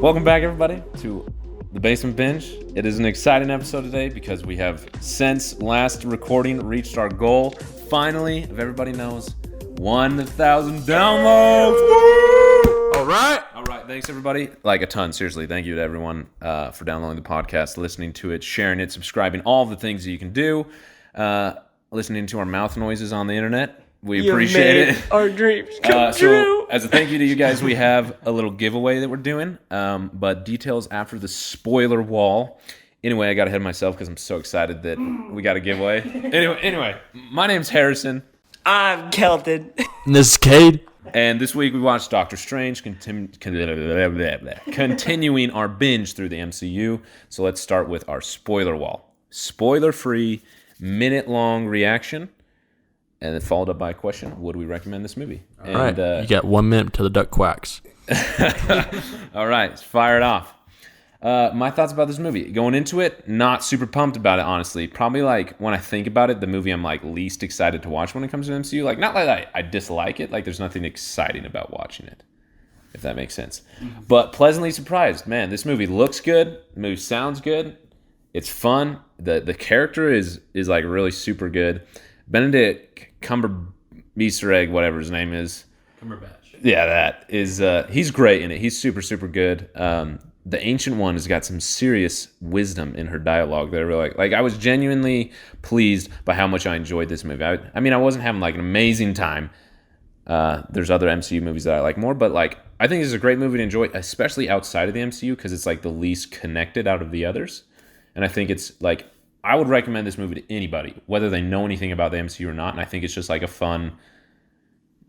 Welcome back, everybody, to the Basement Binge. It is an exciting episode today because we have, since last recording, reached our goal, finally, if everybody knows, 1,000 downloads. Woo! All right. Thanks, everybody. Like a ton, seriously. Thank you to everyone for downloading the podcast, listening to it, sharing it, subscribing, all the things that you can do, listening to our mouth noises on the internet. We appreciate it. Our dreams come true. So, as a thank you to you guys, we have a little giveaway that we're doing, but details after the spoiler wall. Anyway, I got ahead of myself because I'm so excited that we got a giveaway. Anyway, my name's Harrison. I'm Kelton. And this is Cade. And this week we watched Doctor Strange, continuing our binge through the MCU. So let's start with our spoiler wall. Spoiler-free, minute-long reaction. And then followed up by a question, would we recommend this movie? All right, you got 1 minute till the duck quacks. All right, fire it off. My thoughts about this movie. Going into it, not super pumped about it, honestly. Probably like, when I think about it, the movie I'm like least excited to watch when it comes to MCU. Like, not like I dislike it. Like, there's nothing exciting about watching it, if that makes sense. Mm-hmm. But pleasantly surprised. Man, this movie looks good. The movie sounds good. It's fun. The character is like really super good. Benedict Easter egg, whatever his name is. Cumberbatch. Yeah, that is. He's great in it. He's super, super good. The Ancient One has got some serious wisdom in her dialogue. They're really like I was genuinely pleased by how much I enjoyed this movie. I mean, I wasn't having like an amazing time. There's other MCU movies that I like more, but like I think this is a great movie to enjoy, especially outside of the MCU because it's like the least connected out of the others. And I think it's like. I would recommend this movie to anybody, whether they know anything about the MCU or not. And I think it's just like a fun,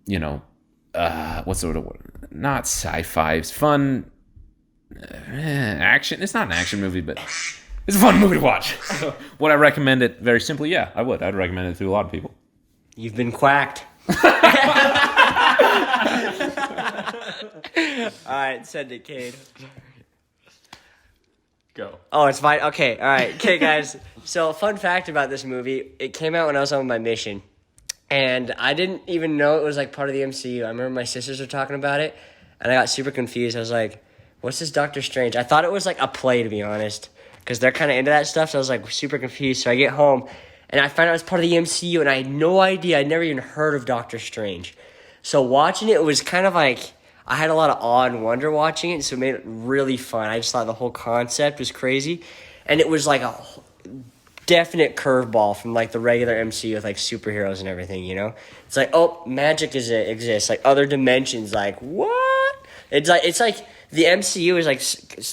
what's the word? Not sci-fi. It's fun action. It's not an action movie, but it's a fun movie to watch. So would I recommend it? Very simply, yeah, I would. I'd recommend it to a lot of people. You've been quacked. All right, send it, Cade. Go. Oh, it's fine. Okay, all right. Okay, guys. So, fun fact about this movie, it came out when I was on my mission. And I didn't even know it was, like, part of the MCU. I remember my sisters were talking about it, and I got super confused. I was like, what's this Doctor Strange? I thought it was, like, a play, to be honest, because they're kind of into that stuff, so I was, like, super confused. So I get home, and I find out it's part of the MCU, and I had no idea. I'd never even heard of Doctor Strange. So watching it was kind of, like... I had a lot of awe and wonder watching it, so it made it really fun. I just thought the whole concept was crazy. And it was like a definite curveball from like the regular MCU with like superheroes and everything, you know? It's like, oh, magic exists, like other dimensions, like what? It's like the MCU is like,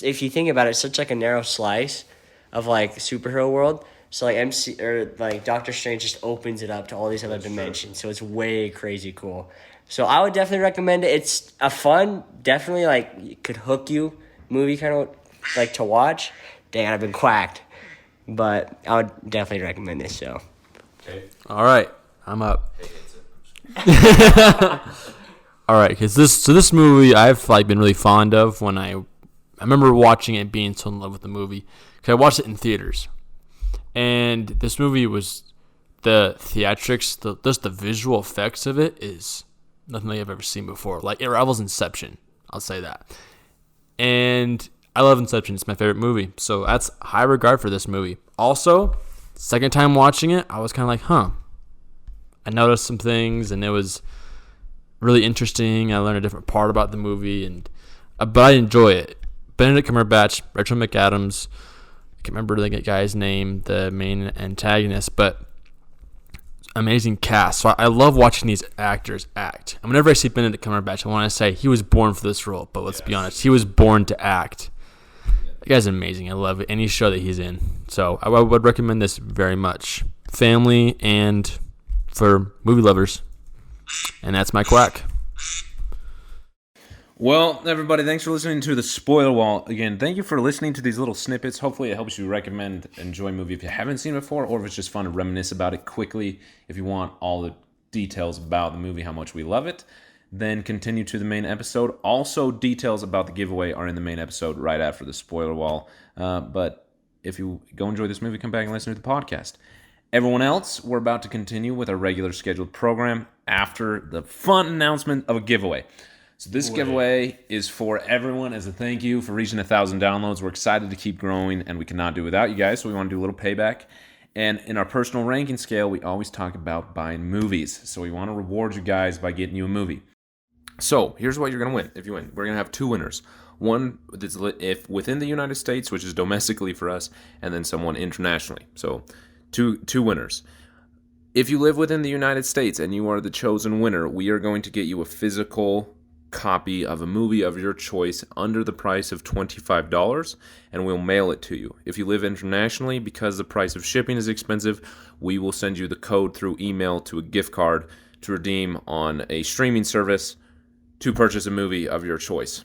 if you think about it, it's such like a narrow slice of like superhero world. So like Doctor Strange just opens it up to all these other dimensions. So it's way crazy cool. So I would definitely recommend it. It's a fun, definitely like could hook you movie kind of like to watch. Dang, I've been quacked, but I would definitely recommend this show. Okay. All right, I'm up. All right, because this movie I've like been really fond of. When I remember watching it, being so in love with the movie because I watched it in theaters, and this movie was the theatrics, just the visual effects of it is. Nothing I've ever seen before. Like, it rivals Inception. I'll say that. And I love Inception. It's my favorite movie. So that's high regard for this movie. Also, second time watching it, I was kind of like, I noticed some things, and it was really interesting. I learned a different part about the movie, but I enjoy it. Benedict Cumberbatch, Rachel McAdams, I can't remember the guy's name, the main antagonist, but amazing cast. So I love watching these actors act. And whenever I see Benedict Cumberbatch, I want to say he was born for this role. But let's be honest, he was born to act. That guy's amazing. I love any show that he's in. So I would recommend this very much. Family and for movie lovers. And that's my quack. Well, everybody, thanks for listening to the spoiler wall. Again, thank you for listening to these little snippets. Hopefully it helps you enjoy a movie if you haven't seen it before, or if it's just fun to reminisce about it quickly. If you want all the details about the movie, how much we love it, then continue to the main episode. Also, details about the giveaway are in the main episode right after the spoiler wall. But if you go enjoy this movie, come back and listen to the podcast. Everyone else, we're about to continue with our regular scheduled program after the fun announcement of a giveaway. So this giveaway is for everyone as a thank you for reaching 1,000 downloads. We're excited to keep growing, and we cannot do without you guys, so we want to do a little payback. And in our personal ranking scale, we always talk about buying movies. So we want to reward you guys by getting you a movie. So here's what you're going to win if you win. We're going to have 2 winners. One that's if within the United States, which is domestically for us, and then someone internationally. So two winners. If you live within the United States and you are the chosen winner, we are going to get you a physical copy of a movie of your choice under the price of $25, and we'll mail it to you. If you live internationally, because the price of shipping is expensive, we will send you the code through email to a gift card to redeem on a streaming service to purchase a movie of your choice.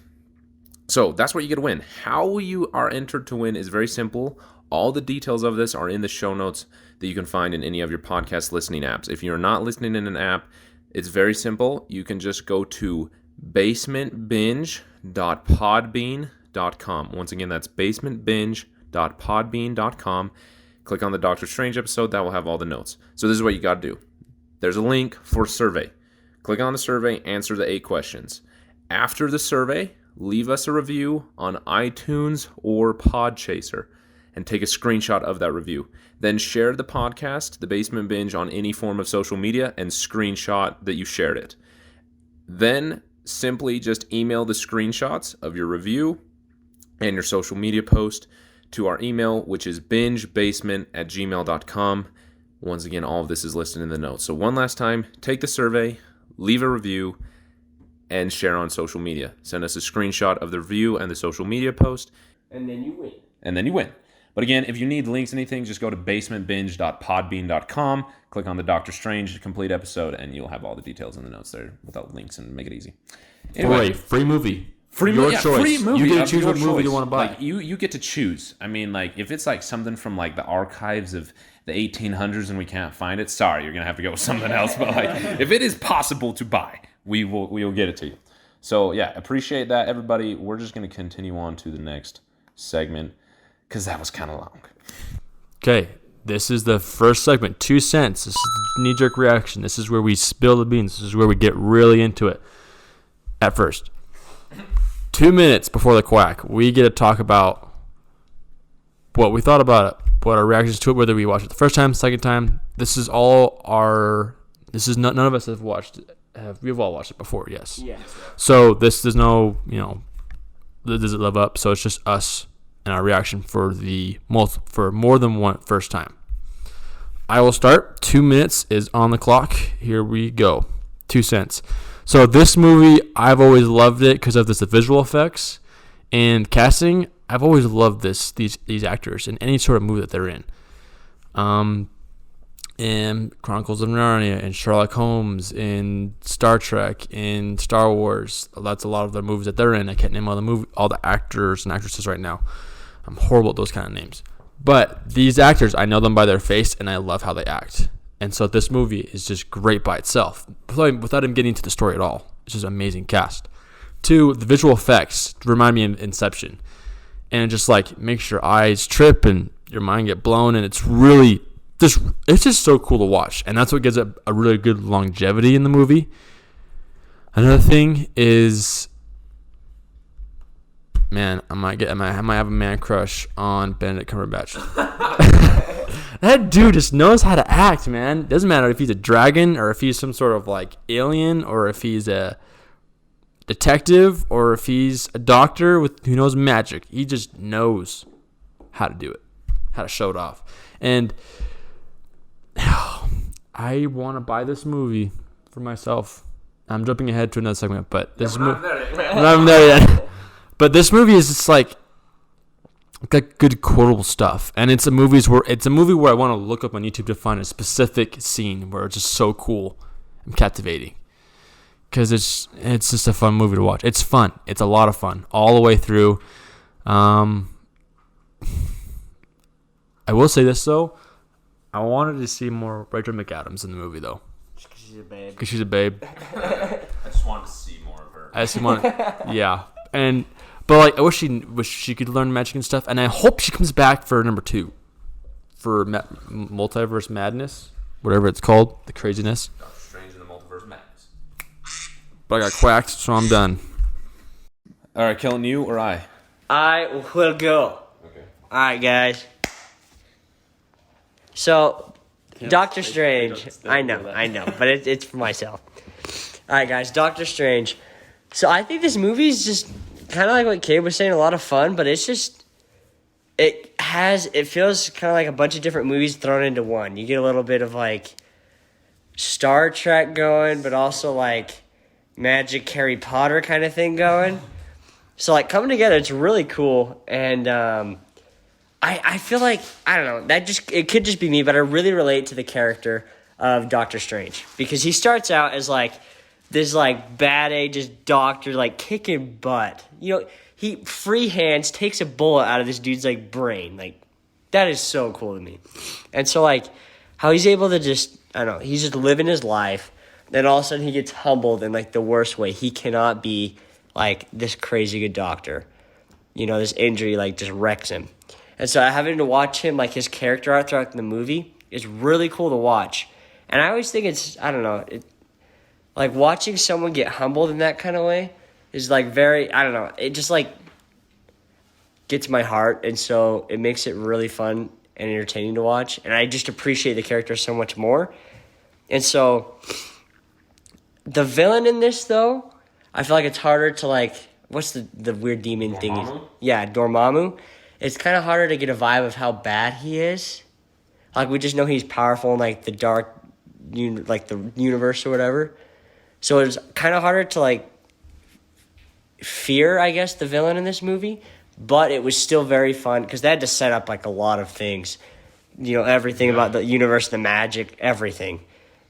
So that's what you get to win. How you are entered to win is very simple. All the details of this are in the show notes that you can find in any of your podcast listening apps. If you're not listening in an app, it's very simple. You can just go to basementbinge.podbean.com. Once again, that's basementbinge.podbean.com. Click on the Doctor Strange episode. That will have all the notes. So this is what you got to do. There's a link for survey. Click on the survey, answer the 8 questions. After the survey, leave us a review on iTunes or Podchaser and take a screenshot of that review. Then share the podcast, The Basement Binge, on any form of social media and screenshot that you shared it. Then simply just email the screenshots of your review and your social media post to our email, which is bingebasement@gmail.com. Once again, all of this is listed in the notes. So one last time, take the survey, leave a review, and share on social media. Send us a screenshot of the review and the social media post. And then you win. But again, if you need links, anything, just go to basementbinge.podbean.com, click on the Doctor Strange complete episode, and you'll have all the details in the notes there without links and make it easy. Anyway, free movie. Your choice. Free movie. You get to choose what movie you want to buy. Like, you get to choose. I mean, like, if it's like something from like the archives of the 1800s and we can't find it, sorry, you're going to have to go with something else. But like, if it is possible to buy, we will get it to you. So yeah, appreciate that, everybody. We're just going to continue on to the next segment because that was kind of long. Okay, this is the first segment, 2 cents. This is the knee-jerk reaction. This is where we spill the beans. This is where we get really into it. At first, 2 minutes before the quack, we get to talk about what we thought about it, what our reactions to it, whether we watched it the first time, second time. This is all our. This is none of us have watched it. We've all watched it before, yes. Yes. So there's no, does it live up? So it's just us and our reaction for more than one first time. I will start. 2 minutes is on the clock. Here we go. 2 cents. So this movie, I've always loved it because of the visual effects and casting. I've always loved these actors in any sort of movie that they're in. In Chronicles of Narnia, in Sherlock Holmes, in Star Trek, in Star Wars. That's a lot of the movies that they're in. I can't name all the actors and actresses right now. I'm horrible at those kind of names. But these actors, I know them by their face, and I love how they act. And so this movie is just great by itself, without him getting into the story at all. It's just an amazing cast. 2, the visual effects remind me of Inception. And it just like makes your eyes trip and your mind get blown, and it's just so cool to watch. And that's what gives it a really good longevity in the movie. Another thing is, man, I might have a man crush on Benedict Cumberbatch. That dude just knows how to act, man. Doesn't matter if he's a dragon or if he's some sort of like alien or if he's a detective or if he's a doctor who knows magic. He just knows how to do it, how to show it off. And I want to buy this movie for myself. I'm jumping ahead to another segment, but this movie. Not there yet. But this movie is just like good quotable stuff, and it's a movie where I want to look up on YouTube to find a specific scene where it's just so cool and captivating. Because it's just a fun movie to watch. It's fun. It's a lot of fun all the way through. I will say this though. I wanted to see more Rachel McAdams in the movie, though. Because she's a babe. I just wanted to see more of her. Yeah. But like, I wish she could learn magic and stuff, and I hope she comes back for number 2, for Multiverse Madness, whatever it's called, the craziness. Doctor Strange in the Multiverse Madness. but I got quacked, so I'm done. All right, Kellen, you or I? I will go. Okay. All right, guys. So, Doctor Strange. I know, but it's for myself. All right, guys, Doctor Strange. So I think this movie is just kind of like what Kate was saying, a lot of fun, but it's just it feels kind of like a bunch of different movies thrown into one. You get a little bit of like Star Trek going, but also like Magic Harry Potter kind of thing going. So like coming together, it's really cool, and I feel like I don't know it could just be me, but I really relate to the character of Doctor Strange because he starts out as like this like bad ages doctor like kicking butt. You know, he free hands takes a bullet out of this dude's like brain. Like that is so cool to me. And so like how he's able to just I don't know, he's just living his life. Then all of a sudden he gets humbled in like the worst way. He cannot be like this crazy good doctor. You know, this injury like just wrecks him. And so having to watch him like his character art throughout the movie is really cool to watch. And I always think it's I don't know, like watching someone get humbled in that kind of way is like very, I don't know, it just like gets my heart. And so it makes it really fun and entertaining to watch. And I just appreciate the character so much more. And so the villain in this though, I feel like it's harder to like, what's the weird demon thing? Yeah, Dormammu. It's kind of harder to get a vibe of how bad he is. Like we just know he's powerful in like the dark, like the universe or whatever. So it's kind of harder to, like, fear, I guess, the villain in this movie. But it was still very fun because they had to set up, like, a lot of things. You know, everything about the universe, the magic, everything.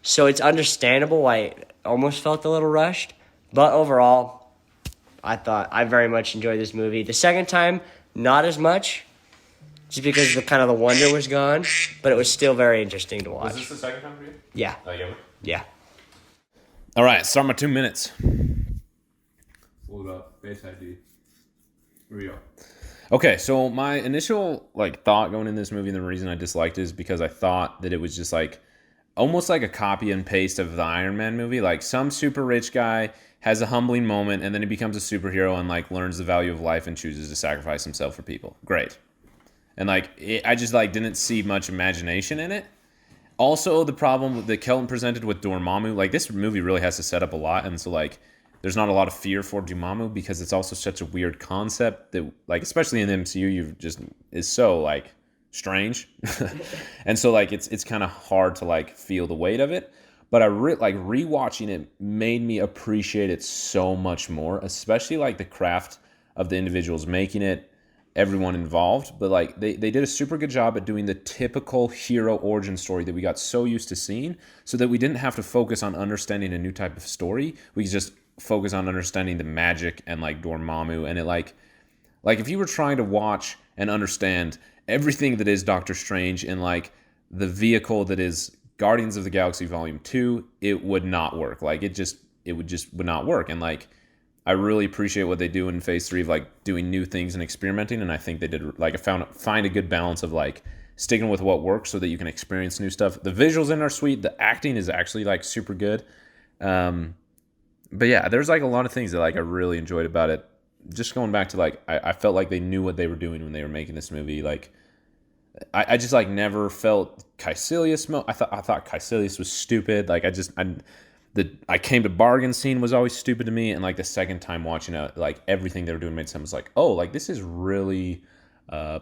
So it's understandable why it almost felt a little rushed. But overall, I very much enjoyed this movie. The second time, not as much. Just because the wonder was gone. But it was still very interesting to watch. Was this the second time for you? Yeah. Yeah. All right, start my 2 minutes. Hold up, Face ID. Here we go. Okay, so my initial thought going in this movie and the reason I disliked it is because I thought that it was just almost like a copy and paste of the Iron Man movie. Like some super rich guy has a humbling moment and then he becomes a superhero and learns the value of life and chooses to sacrifice himself for people. Great. And I just didn't see much imagination in it. Also, the problem that Kelton presented with Dormammu, this movie really has to set up a lot, and so there's not a lot of fear for Dormammu because it's also such a weird concept that especially in the MCU is so strange, and so it's kind of hard to feel the weight of it. But I rewatching it made me appreciate it so much more, especially the craft of the individuals making it. Everyone involved, but they did a super good job at doing the typical hero origin story that we got so used to seeing, so that we didn't have to focus on understanding a new type of story. We could just focus on understanding the magic and Dormammu, and it if you were trying to watch and understand everything that is Doctor Strange in the vehicle that is Guardians of the Galaxy Volume 2, it would not work. It would not work, and I really appreciate what they do in Phase 3 of doing new things and experimenting, and I think they did find a good balance of sticking with what works so that you can experience new stuff. The visuals in are sweet. The acting is actually super good. But yeah, there's a lot of things that I really enjoyed about it. Just going back to I felt like they knew what they were doing when they were making this movie. I just never felt Caecilius. I thought Caecilius was stupid. I came to bargain scene was always stupid to me, and the second time watching it, everything they were doing made sense. This is really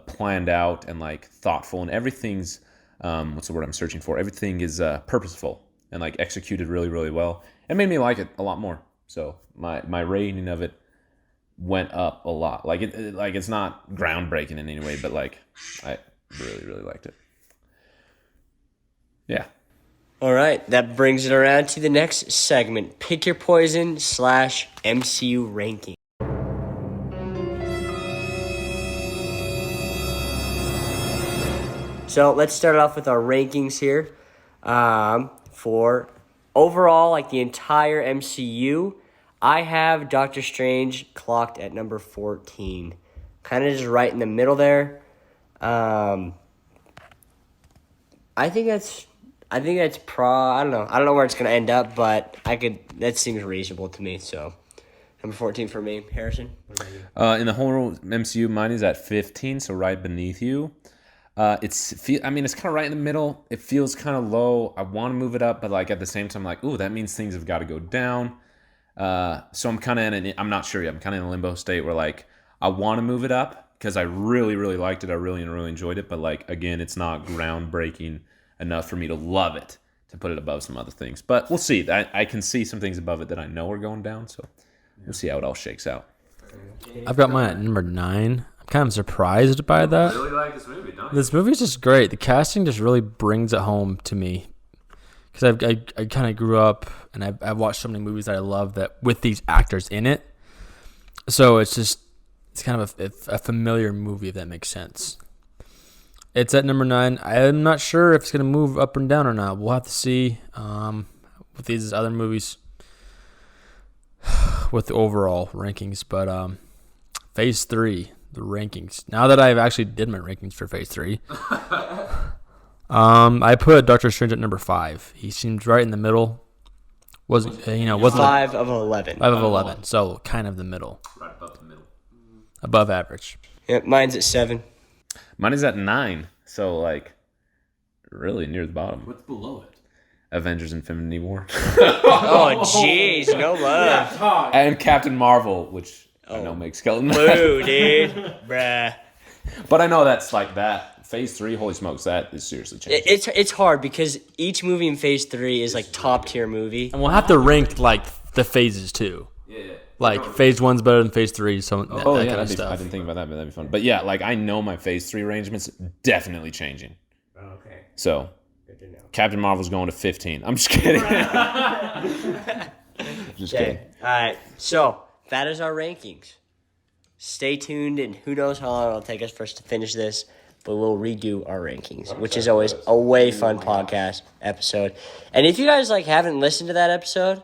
planned out and thoughtful, and everything's what's the word I'm searching for? Everything is purposeful and executed really, really well. It made me like it a lot more. So my rating of it went up a lot. It's not groundbreaking in any way, but I really, really liked it. Yeah. All right, that brings it around to the next segment, Pick Your Poison / MCU Ranking. So let's start off with our rankings here. For overall, the entire MCU, I have Doctor Strange clocked at number 14. Kind of just right in the middle there. I think that's I think that's I don't know. I don't know where it's gonna end up, but that seems reasonable to me. So, number 14 for me, Harrison. What about you? In the whole MCU, mine is at 15, so right beneath you. It's kind of right in the middle. It feels kind of low. I want to move it up, but like at the same time, like, ooh, that means things have got to go down. So I'm kind of I'm not sure yet. I'm kind of in a limbo state where like I want to move it up because I really, really liked it. I really, really enjoyed it. But like again, it's not groundbreaking enough for me to love it to put it above some other things. But we'll see. I can see some things above it that I know are going down. So we'll see how it all shakes out. I've got mine at number 9. I'm kind of surprised by that. I really like this movie, don't you? This movie is just great. The casting just really brings it home to me. Because I kind of grew up and I've watched so many movies that I love that with these actors in it. So it's kind of a familiar movie, if that makes sense. It's at number 9. I'm not sure if it's going to move up and down or not. We'll have to see with these other movies with the overall rankings. But Phase 3, the rankings. Now that I've actually did my rankings for Phase 3, I put Doctor Strange at number 5. He seemed right in the middle. Wasn't 5 of 11. 5 of 11, so kind of the middle. Right above the middle. Above average. Yep, mine's at 7. Mine is at 9, so like really near the bottom. What's below it? Avengers: Infinity War. Oh, jeez, no love. And Captain Marvel, which I know makes Skeleton. Boo, dude. Bruh. But I know that's like that. Phase 3, holy smokes, that is seriously changing. It's hard because each movie in Phase 3 is like top tier movie. And we'll have to rank like the phases too. Yeah. Like Phase 1's better than Phase 3, so that kind of I stuff. didn't think about that, but that'd be fun. But yeah, like I know my Phase 3 arrangement's definitely changing. Okay. So Good to know. Captain Marvel's going to 15. I'm just kidding. Just kidding. All right. So that is our rankings. Stay tuned, and who knows how long it'll take us for us to finish this, but we'll redo our rankings, which is always a way fun podcast episode. And if you guys like haven't listened to that episode,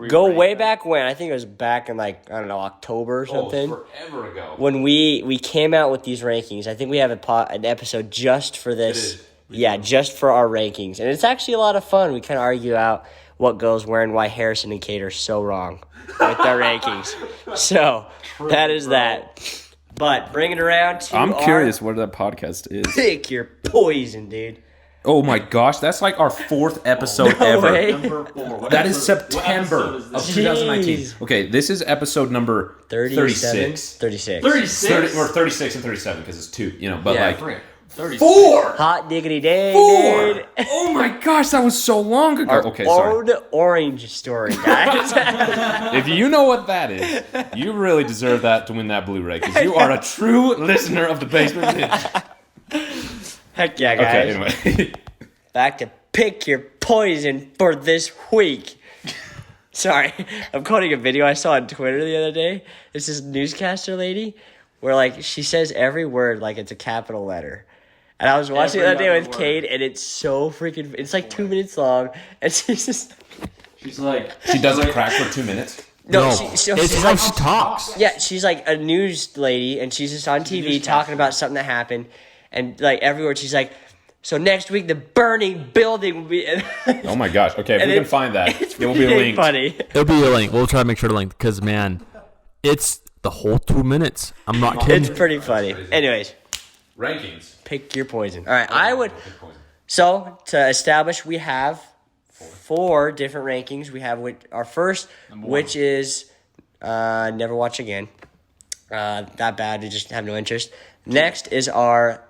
go way back when. I think it was back in like, I don't know, October or something. Forever ago. When we came out with these rankings. I think we have an episode just for this. Yeah, just for our rankings. And it's actually a lot of fun. We kind of argue out what goes where and why Harrison and Kate are so wrong with their rankings. So that is that. But bring it around to I'm curious what that podcast is. Pick your poison, dude. Oh my gosh, that's like our 4th episode No ever. way. Number 4. That is September What episode of is this? 2019. Jeez. Okay, this is episode number 36. 36. 36. Or 36 and 37 because it's 2, but Yeah. like 36. 4. Hot diggity day, 4. dude. Oh my gosh, that was so long ago. Our Okay, sorry. old orange story, guys. If you know what that is, you really deserve that to win that Blu-ray because you are a true listener of the Basement Binge. Heck yeah, guys. Okay, anyway. Back to pick your poison for this week. Sorry, I'm quoting a video I saw on Twitter the other day. It's this newscaster lady where like she says every word like it's a capital letter. And I was watching it the other day with Kate, and it's so freaking. It's like 2 minutes long, and she's just. She's like, She doesn't crack for 2 minutes. No, It's she's how like, she talks. yeah, she's like a news lady, and she's just on TV talking about something that happened, and like every word she's like, so next week the burning building will be. Oh my gosh. Okay, if we can find that, It's it will be really linked. funny. It'll be a link. We'll try to make sure to link because man, it's the whole 2 minutes. I'm not kidding. It's pretty funny. Anyways, Rankings. pick your poison. All right, I would. So to establish, we have 4 different rankings. We have our first, which is never watch again. That bad to just have no interest. Next is our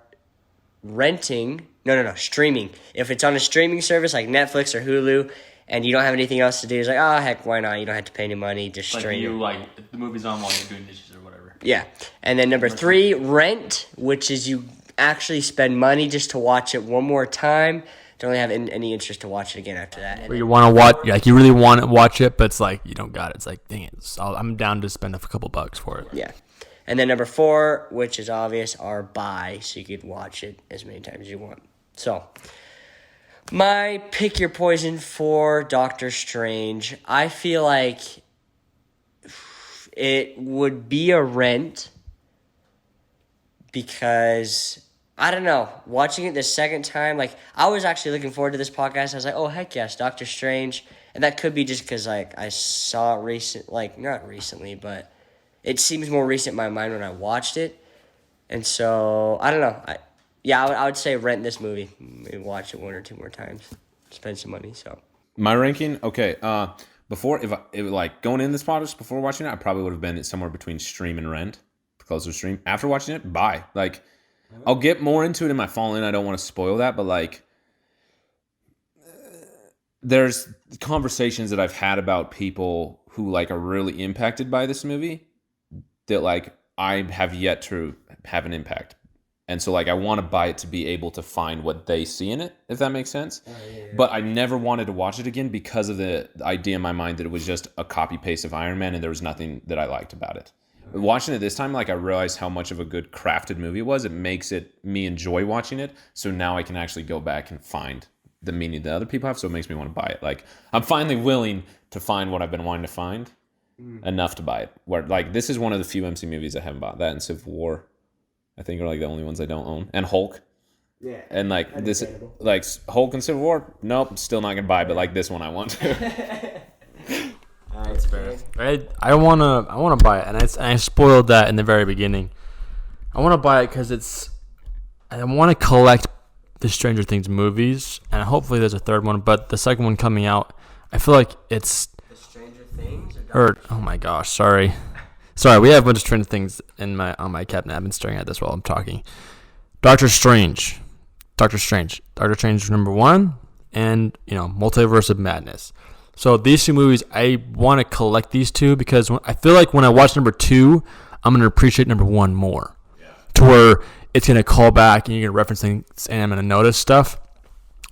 renting. No, streaming. If it's on a streaming service like Netflix or Hulu, and you don't have anything else to do, it's like, oh heck, why not? You don't have to pay any money, just like stream. you like the movie's on while you're doing dishes or whatever. Yeah. And then number 3, rent, which is you actually spend money just to watch it one more time. Don't really have any interest to watch it again after that. Where you want to watch, like you really want to watch it, but it's like you don't got it. It's like, dang it, I'm down to spend a couple bucks for it. Yeah. And then number 4, which is obvious, are buy, so you could watch it as many times as you want. So, my pick your poison for Doctor Strange, I feel like it would be a rent because I don't know. Watching it the second time, like, I was actually looking forward to this podcast. I was like, oh, heck yes, Doctor Strange. And that could be just because, like, I saw it not recently, but it seems more recent in my mind when I watched it. And so, I don't know. I would say rent this movie. Maybe watch it one or two more times. Spend some money, so. My ranking, okay. Before, going in this podcast, before watching it, I probably would have been somewhere between stream and rent. Closer stream. After watching it, buy. Like, I'll get more into it in my fall in. I don't want to spoil that, but like, there's conversations that I've had about people who like are really impacted by this movie that like I have yet to have an impact. And so like I want to buy it to be able to find what they see in it, if that makes sense. Yeah. But I never wanted to watch it again because of the idea in my mind that it was just a copy paste of Iron Man and there was nothing that I liked about it. Watching it this time, like I realized how much of a good crafted movie it was. It makes me enjoy watching it. So now I can actually go back and find the meaning that other people have. So it makes me want to buy it. Like I'm finally willing to find what I've been wanting to find enough to buy it. Where like this is one of the few MC movies I haven't bought. That and Civil War, I think, are like the only ones I don't own. And Hulk. Yeah. And like this, like Hulk and Civil War, nope, still not gonna buy. But like this one, I want to. That's fair. I wanna buy it, and I spoiled that in the very beginning. I want to buy it because I want to collect the Stranger Things movies, and hopefully there's a third one. But the second one coming out, I feel like it's the Stranger Things. Oh my gosh, sorry. We have a bunch of Stranger Things on my cabinet. I've been staring at this while I'm talking. Doctor Strange number 1, and Multiverse of Madness. So these two movies, I want to collect these two because I feel like when I watch number 2, I'm going to appreciate number 1 more. Yeah. To where it's going to call back and you're going to reference things and I'm going to notice stuff.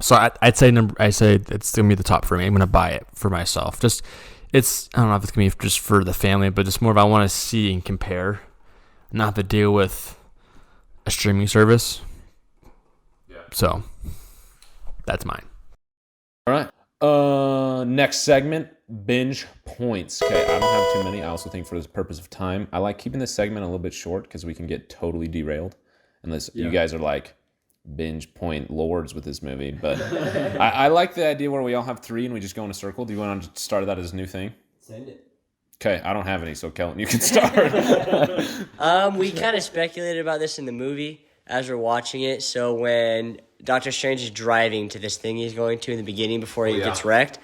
So I'd say it's going to be the top for me. I'm going to buy it for myself. I don't know if it's going to be just for the family, but just more of I want to see and compare, not to deal with a streaming service. Yeah. So that's mine. All right. Next segment, binge points. Okay, I don't have too many. I also think for the purpose of time, I like keeping this segment a little bit short because we can get totally derailed unless you guys are like binge point lords with this movie. But I like the idea where we all have 3 and we just go in a circle. Do you want to start that as a new thing? Send it. Okay, I don't have any, so Kellen, you can start. We kind of speculated about this in the movie as we're watching it. So when Doctor Strange is driving to this thing he's going to in the beginning before he gets wrecked,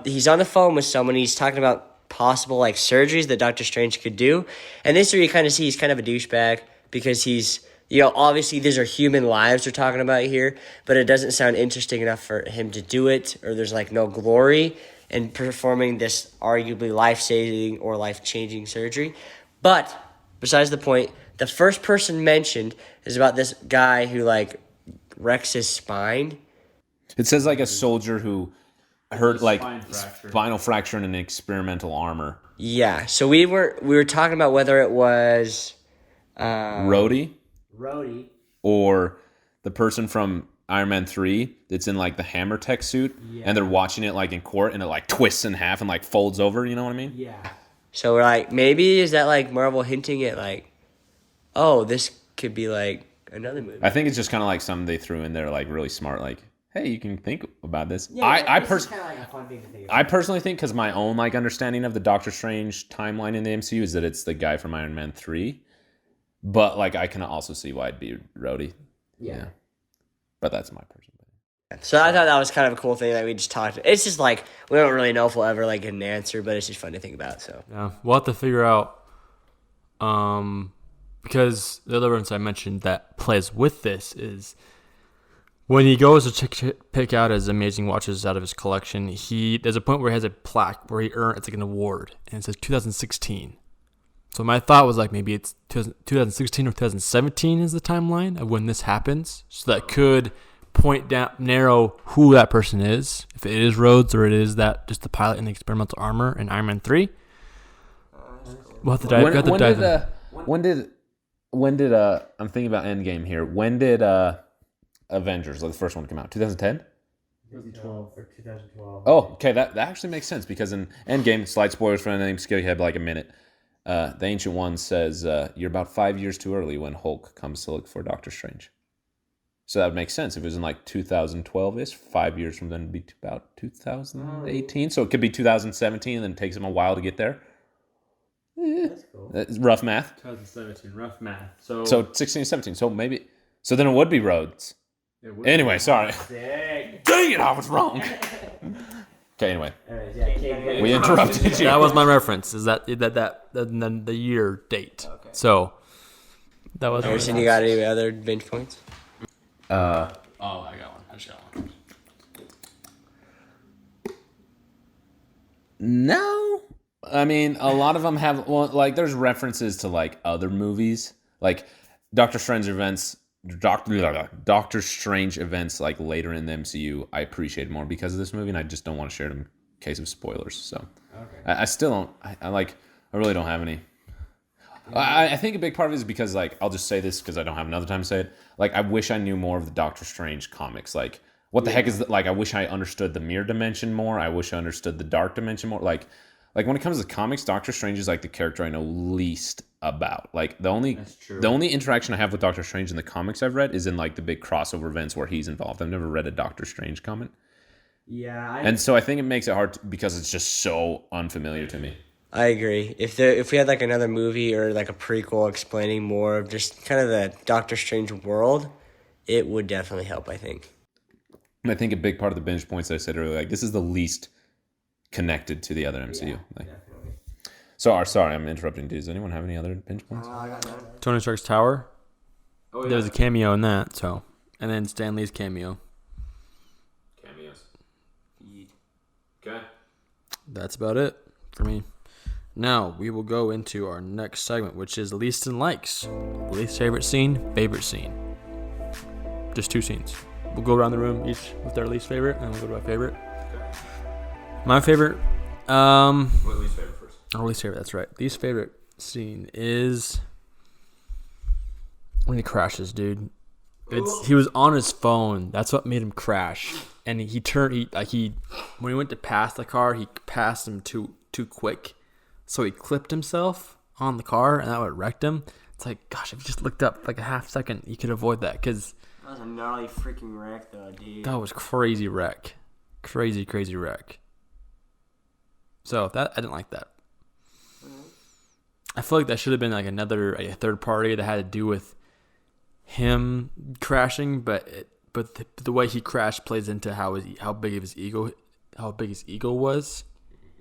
he's on the phone with someone. He's talking about possible like surgeries that Doctor Strange could do. And this is where you kind of see he's kind of a douchebag because he's, obviously these are human lives we're talking about here, but it doesn't sound interesting enough for him to do it, or there's like no glory in performing this arguably life-saving or life-changing surgery. But besides the point, the first person mentioned is about this guy who like wrecks his spine. It says like a soldier who hurt like spinal fracture in an experimental armor. Yeah, so we were talking about whether it was Rhodey, or the person from Iron Man 3 that's in like the hammer tech suit, and they're watching it like in court, and it like twists in half and like folds over. You know what I mean? Yeah. So we're like, maybe is that like Marvel hinting at like, oh, this could be like another movie? I think it's just kind of like something they threw in there, like really smart, like, hey, you can think about this. Yeah, I personally like a fun thing to think about. I personally think, because my own like understanding of the Doctor Strange timeline in the MCU is that it's the guy from Iron Man 3, but like I can also see why it'd be Rhodey. Yeah. But that's my personal opinion. So I thought that was kind of a cool thing that we just talked. It's just like we don't really know if we'll ever like get an answer, but it's just fun to think about. So yeah, we'll have to figure out. Because the other ones I mentioned that plays with this is when he goes to pick out his amazing watches out of his collection, there's a point where he has a plaque where he earned, it's like an award, and it says 2016. So my thought was like maybe it's 2016 or 2017 is the timeline of when this happens. So that could narrow who that person is, if it is Rhodes or it is that just the pilot in the experimental armor in Iron Man 3. We'll have to dive in. When did I'm thinking about Endgame here. When did Avengers, like the first one, come out? 2010? 2012. Oh, okay. That actually makes sense because in Endgame, slight spoilers for anything, scale you had like a minute. The Ancient One says, you're about 5 years too early when Hulk comes to look for Doctor Strange. So that would make sense. If it was in like 2012-ish, 5 years from then would be about 2018. So it could be 2017, and then it takes them a while to get there. That's cool. That's rough math. 2017, rough math. So 16, 17. So maybe... So then it would be Rhodes. Anyway, sorry. Dang it, I was wrong. Okay, anyway. We interrupted you. That was my reference. Is that the year date? Okay. So that was. Harrison, you got any other binge points? I got one. I just got one. No. I mean, a lot of them have, well, like, there's references to, like, other movies. Like, Doctor Strange events, like, later in the MCU, I appreciate more because of this movie, and I just don't want to share it in case of spoilers. So, okay. I still don't, I really don't have any. I think a big part of it is because, like, I'll just say this because I don't have another time to say it. Like, I wish I knew more of the Doctor Strange comics. Like, what the heck is that? Like, I wish I understood the mirror dimension more. I wish I understood the dark dimension more. Like when it comes to comics, Doctor Strange is like the character I know least about. Like, the only interaction I have with Doctor Strange in the comics I've read is in, like, the big crossover events where he's involved. I've never read a Doctor Strange comic. Yeah. And so I think it makes it hard because it's just so unfamiliar to me. I agree. If we had like another movie or like a prequel explaining more of just kind of the Doctor Strange world, it would definitely help, I think. And I think a big part of the binge points that I said earlier, like, this is the least connected to the other MCU. Yeah, like, definitely. Sorry, I'm interrupting. Does anyone have any other binge points? I got none. Tony Stark's Tower. Oh, yeah. There was a cameo in that, so, and then Stan Lee's cameo. Cameos. Okay. That's about it for me. Now we will go into our next segment, which is least and likes. Least favorite scene, favorite scene. Just 2 scenes. We'll go around the room each with their least favorite, and we'll go to our favorite. Okay. My favorite. What least favorite first? Oh, least favorite. That's right. Least favorite scene is when he crashes, dude. He was on his phone. That's what made him crash. And when he went to pass the car, he passed him too quick. So he clipped himself on the car, and that would have wrecked him. It's like, gosh, if you just looked up like a half second, you could avoid that. Because that was a gnarly freaking wreck, though, dude. that was crazy wreck. Crazy wreck. So I didn't like that. I feel like that should have been like a third party that had to do with him crashing, but the way he crashed plays into how big his ego was.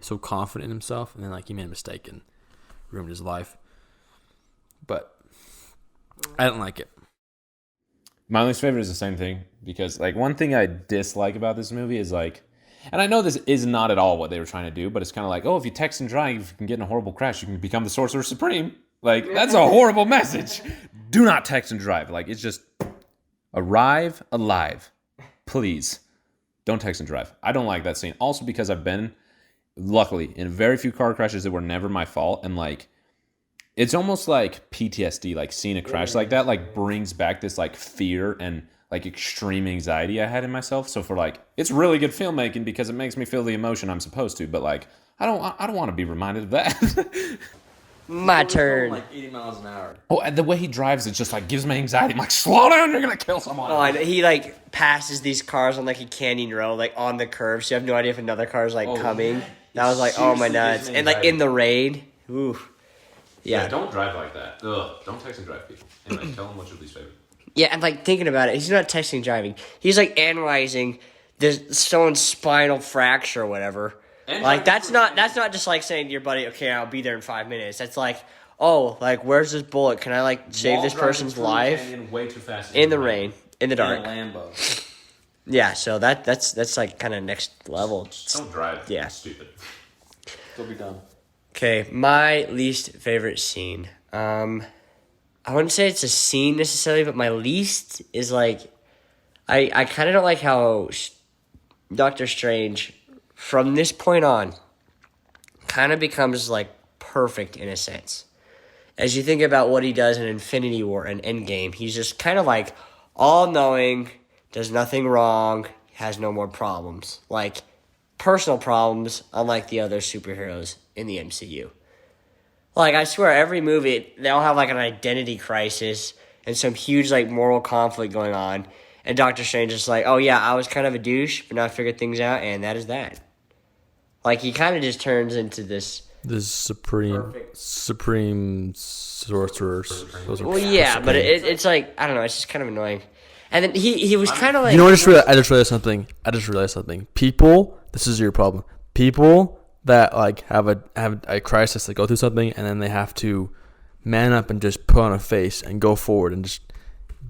So confident in himself, and then like he made a mistake and ruined his life. But I didn't like it. My least favorite is the same thing, because like one thing I dislike about this movie is like, and I know this is not at all what they were trying to do, but it's kind of like, oh, if you text and drive, you can get in a horrible crash, you can become the Sorcerer Supreme. Like, that's a horrible message. Do not text and drive. Like, it's just arrive alive. Please don't text and drive. I don't like that scene. Also because I've been, luckily, in very few car crashes that were never my fault, and like, it's almost like PTSD, like seeing a crash like that, like brings back this like fear and like extreme anxiety I had in myself. So for like, it's really good filmmaking because it makes me feel the emotion I'm supposed to, but like, I don't want to be reminded of that. My turn. Like 80 miles an hour. Oh, and the way he drives, it just like gives me anxiety. I'm like, slow down, you're gonna kill someone. Oh, and he like passes these cars on like a canyon road, like on the curve, so you have no idea if another car is like coming. Yeah. That was like, oh my nuts. And like in the rain. Ooh. Yeah. Don't drive like that. Ugh, don't text and drive people. Anyway, tell them what's your least favorite. Yeah, and like thinking about it, he's not texting and driving. He's like analyzing this someone's spinal fracture or whatever. And like that's not just like saying to your buddy, okay, I'll be there in 5 minutes. That's like, oh, like where's this bullet? Can I like save this person's life? Way too fast. In the rain, in the dark. In a Lambo. Yeah, so that's like kind of next level. Don't drive. Yeah. Stupid. It'll be done. Okay, my least favorite scene. I wouldn't say it's a scene necessarily, but my least is like, I kind of don't like how Doctor Strange, from this point on, kind of becomes like perfect in a sense. As you think about what he does in Infinity War and Endgame, he's just kind of like all-knowing, does nothing wrong, has no more problems. Like, personal problems, unlike the other superheroes in the MCU. Like, I swear, every movie, they all have, like, an identity crisis and some huge, like, moral conflict going on. And Doctor Strange is like, oh, yeah, I was kind of a douche, but now I figured things out, and that is that. Like, he kind of just turns into this supreme sorcerer. Well, yeah, but it's like, I don't know, it's just kind of annoying. And then he was kind of like... You know, I just realized something. People, this is your problem. People that like have a crisis, they go through something, and then they have to man up and just put on a face and go forward and just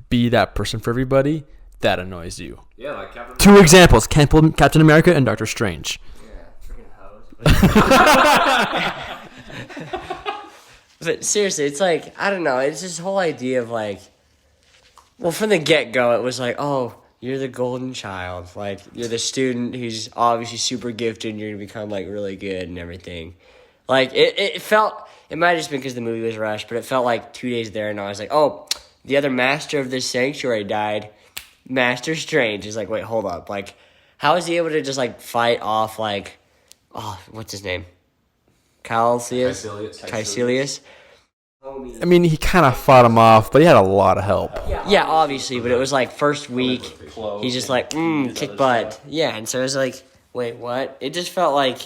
be that person for everybody. That annoys you. Yeah, like Captain Two examples: Captain America and Doctor Strange. Yeah, freaking hoes. But seriously, it's like, I don't know, it's this whole idea of like, well, from the get-go, it was like, oh, you're the golden child. Like, you're the student who's obviously super gifted and you're going to become, like, really good and everything. Like, it felt... It might have just been because the movie was rushed, but it felt like 2 days there, and I was like, oh, the other master of this sanctuary died. Master Strange. Is like, wait, hold up. Like, how is he able to just, like, fight off, like... Oh, what's his name? Caecilius? I mean, he kind of fought him off, but he had a lot of help. Yeah, obviously, but it was like first week, he's just like, kick butt. Yeah, and so it was like, wait, what? It just felt like,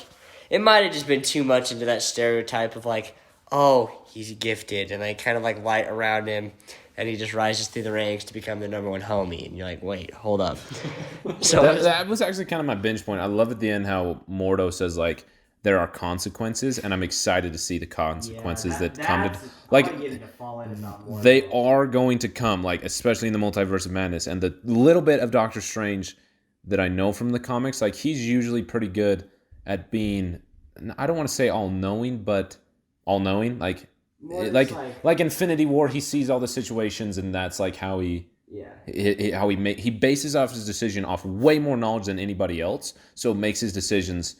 it might have just been too much into that stereotype of like, oh, he's gifted, and like kind of like light around him, and he just rises through the ranks to become the number one homie, and you're like, wait, hold up. So that was actually kind of my binge point. I love at the end how Mordo says like, there are consequences, and I'm excited to see the consequences that come to... Like, they are going to come, like, especially in the Multiverse of Madness. And the little bit of Doctor Strange that I know from the comics, like, he's usually pretty good at being... I don't want to say all-knowing, but all-knowing. Like Infinity War, he sees all the situations, and that's, like, how he... Yeah. He bases off his decision off way more knowledge than anybody else, so it makes his decisions...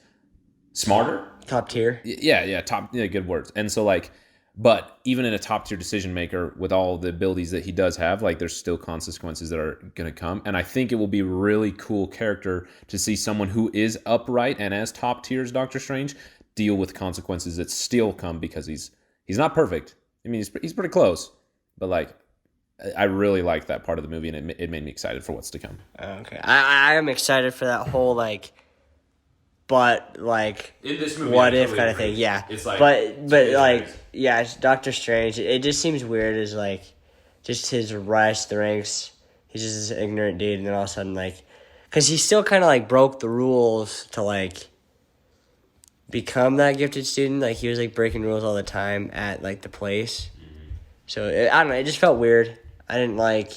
smarter, top tier. Yeah, good words. And so like, but even in a top tier decision maker with all the abilities that he does have, like there's still consequences that are going to come. And I think it will be really cool character to see someone who is upright and as top tier as Doctor Strange deal with consequences that still come because he's not perfect. I mean, he's pretty close, but like, I really like that part of the movie, and it made me excited for what's to come. Okay, I am excited for that whole like. But like, in this movie, what if kind of thing? Yeah, it's like, but like, yeah, it's Doctor Strange. It just seems weird as like, just his rise to the ranks. He's just this ignorant dude, and then all of a sudden like, because he still kind of like broke the rules to like become that gifted student. Like he was like breaking rules all the time at like the place. So I don't know. It just felt weird. I didn't like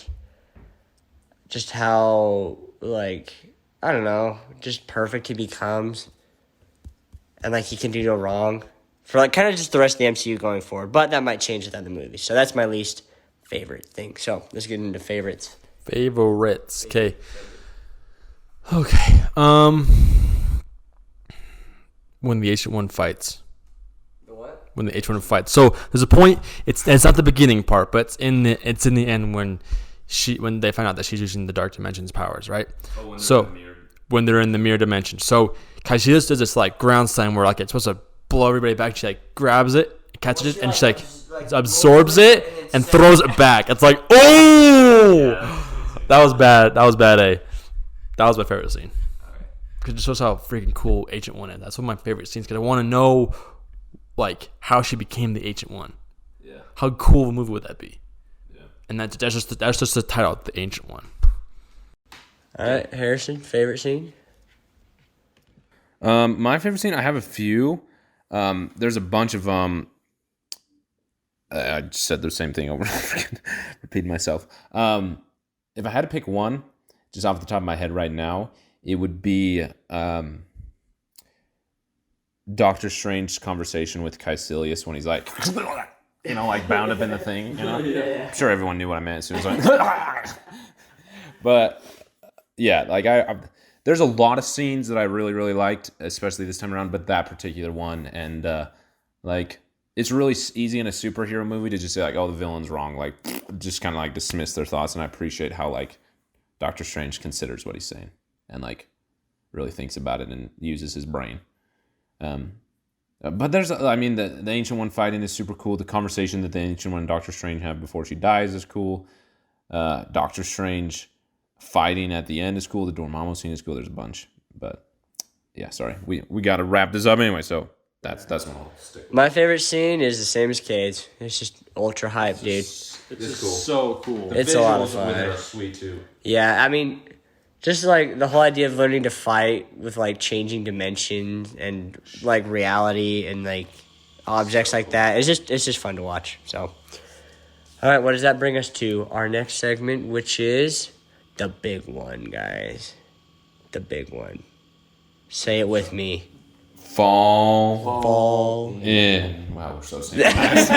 just how like. I don't know, just perfect he becomes. And, like, he can do no wrong. For, like, kind of just the rest of the MCU going forward. But that might change within the movie. So that's my least favorite thing. So let's get into favorites. Favorites. Okay. When the Ancient One fights. The what? When the Ancient One fights. So there's a point, it's not the beginning part, but it's in the end when they find out that she's using the Dark Dimension's powers, right? When they're in the mirror dimension. So Caecilius does this like ground slam where like it's supposed to blow everybody back. She like grabs it, catches it, and she like absorbs it and throws it back. It's like, oh, that was bad. That was bad. That was my favorite scene. Because it just shows how freaking cool Ancient One is. That's one of my favorite scenes because I want to know like how she became the Ancient One. Yeah. How cool of a movie would that be? Yeah. And that's just the title, the Ancient One. All right, Harrison, favorite scene? My favorite scene, I have a few. There's a bunch of I just said the same thing over and over again, repeating myself. If I had to pick one, just off the top of my head right now, it would be Doctor Strange's conversation with Caecilius when he's like, like bound up in the thing. I'm sure everyone knew what I meant as soon as I. But. Yeah, like there's a lot of scenes that I really, really liked, especially this time around, but that particular one, and like it's really easy in a superhero movie to just say like, oh, the villain's wrong, like just kind of like dismiss their thoughts, and I appreciate how like Doctor Strange considers what he's saying and like really thinks about it and uses his brain. But there's, I mean, the Ancient One fighting is super cool. The conversation that the Ancient One and Doctor Strange have before she dies is cool. Doctor Strange fighting at the end is cool. The Dormammu scene is cool. There's a bunch. But, yeah, sorry. We got to wrap this up anyway, so that's my whole stick. My favorite scene is the same as Cade's. It's just ultra hype, dude. It's cool. So cool. It's a lot of fun. With it are sweet, too. Yeah, I mean, just like the whole idea of learning to fight with like changing dimensions and like reality and like objects like that. It's just fun to watch. So, all right, what does that bring us to? Our next segment, which is the big one, guys. The big one. Say it with me. Fall in. Wow, we're so synchronized.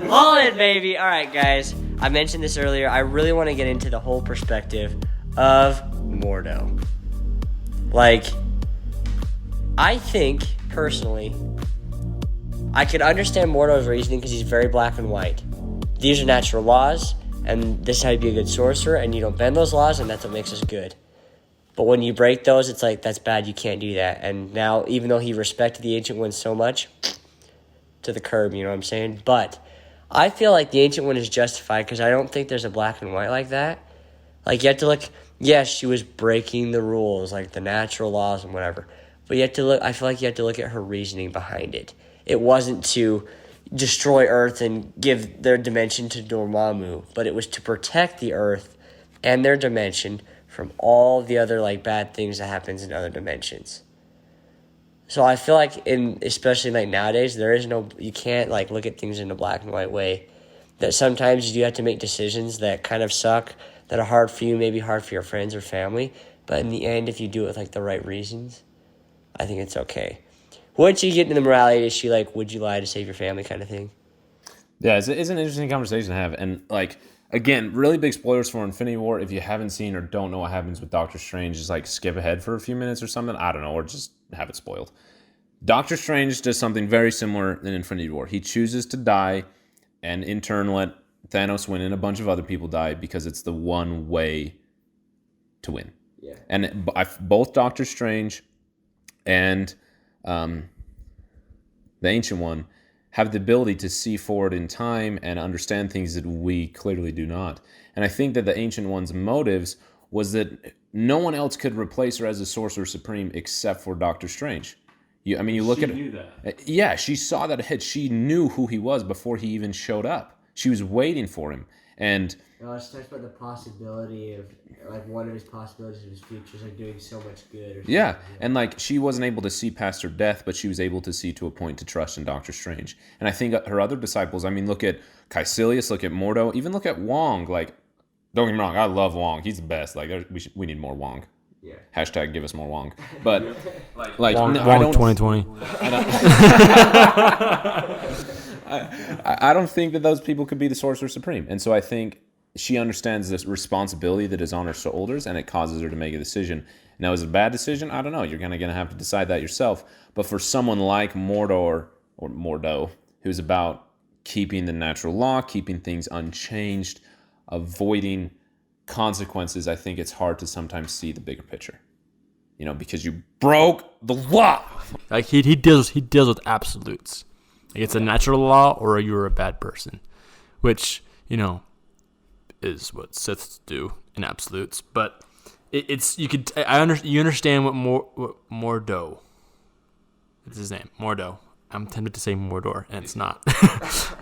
Fall in, baby. All right, guys. I mentioned this earlier. I really want to get into the whole perspective of Mordo. Like, I think, personally, I could understand Mordo's reasoning because he's very black and white. These are natural laws, and this is how you be a good sorcerer, and you don't bend those laws, and that's what makes us good. But when you break those, it's like, that's bad, you can't do that. And now, even though he respected the Ancient One so much, to the curb, you know what I'm saying? But I feel like the Ancient One is justified because I don't think there's a black and white like that. Like, you have to look, yes, she was breaking the rules, like the natural laws and whatever. But you have to look, I feel like you have to look at her reasoning behind it. It wasn't to destroy Earth and give their dimension to Dormammu, but it was to protect the Earth and their dimension from all the other like bad things that happens in other dimensions. So I feel like especially like nowadays, you can't like look at things in a black and white way. That sometimes you do have to make decisions that kind of suck, that are hard for you, maybe hard for your friends or family. But in the end, if you do it with like the right reasons, I think it's okay. Once you get into the morality issue, like, would you lie to save your family kind of thing? Yeah, it's an interesting conversation to have. And, like, again, really big spoilers for Infinity War. If you haven't seen or don't know what happens with Doctor Strange, just, like, skip ahead for a few minutes or something. I don't know, or just have it spoiled. Doctor Strange does something very similar in Infinity War. He chooses to die and, in turn, let Thanos win and a bunch of other people die because it's the one way to win. Yeah. And both Doctor Strange and the Ancient One have the ability to see forward in time and understand things that we clearly do not. And I think that the Ancient One's motives was that no one else could replace her as the Sorcerer Supreme except for Doctor Strange. You look She at knew it. that. Yeah, she saw that ahead. She knew who he was before he even showed up. She was waiting for him. And She talks about the possibility of, like, one of his possibilities of his future is, like, doing so much good. Or yeah, and like she wasn't able to see past her death, but she was able to see to a point to trust in Doctor Strange. And I think her other disciples, I mean, look at Caecilius, look at Mordo, even look at Wong. Like, don't get me wrong, I love Wong. He's the best. Like, we need more Wong. Yeah. Hashtag give us more Wong. But like Wong, no, Wong 2020. I don't think that those people could be the Sorcerer Supreme. And so I think she understands this responsibility that is on her shoulders, and it causes her to make a decision. Now, is it a bad decision? I don't know. You're going to have to decide that yourself. But for someone like Mordo, who's about keeping the natural law, keeping things unchanged, avoiding consequences, I think it's hard to sometimes see the bigger picture. You know, because you broke the law. Like he deals with absolutes. Like it's a natural law or you're a bad person, which, you know, is what Siths do in absolutes. But you understand what Mordo. What's his name? Mordo. I'm tempted to say Mordor, and it's not.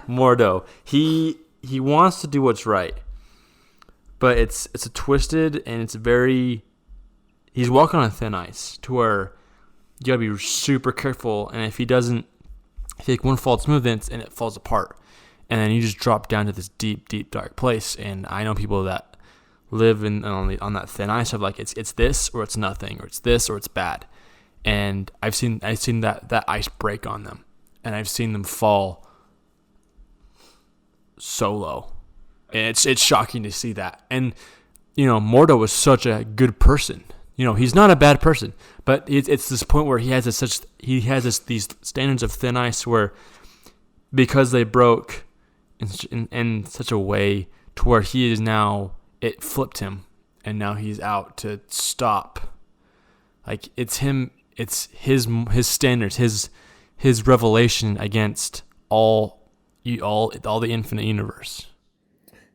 Mordo. He wants to do what's right, but it's a twisted and it's very. He's walking on thin ice to where you gotta be super careful, and if he like one false move, then it falls apart, and then you just drop down to this deep, deep, dark place. And I know people that live on that thin ice of like it's this or it's nothing, or it's this or it's bad. And I've seen that ice break on them, and I've seen them fall so low, and it's shocking to see that. And you know, Mordo was such a good person. You know, he's not a bad person, but it's this point where he has these standards of thin ice where, because they broke in such a way to where he is now, it flipped him, and now he's out to stop. Like it's him, it's his standards, his his revelation against all the infinite universe.